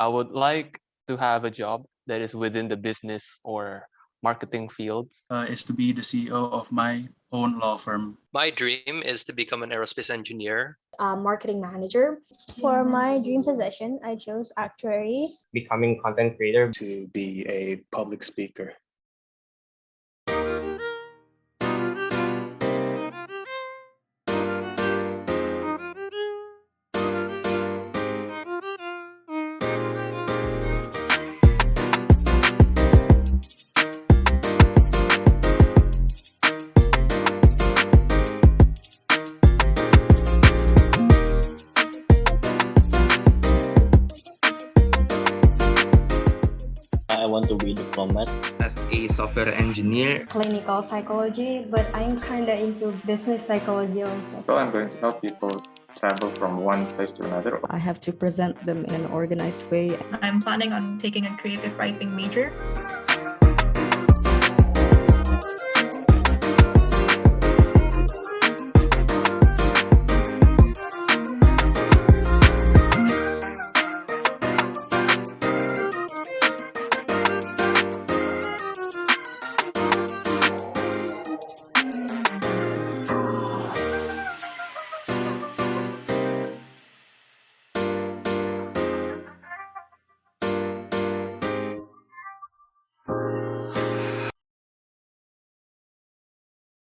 I would like to have a job that is within the business or marketing fields. Is to be the CEO of my own law firm. My dream is to become an aerospace engineer. Marketing manager. For my dream position, I chose actuary. Becoming content creator. To be a public speaker. I want to be diplomat. As a software engineer. Clinical psychology, but I'm kind of into business psychology also. So I'm going to help people travel from one place to another. I have to present them in an organized way. I'm planning on taking a creative writing major.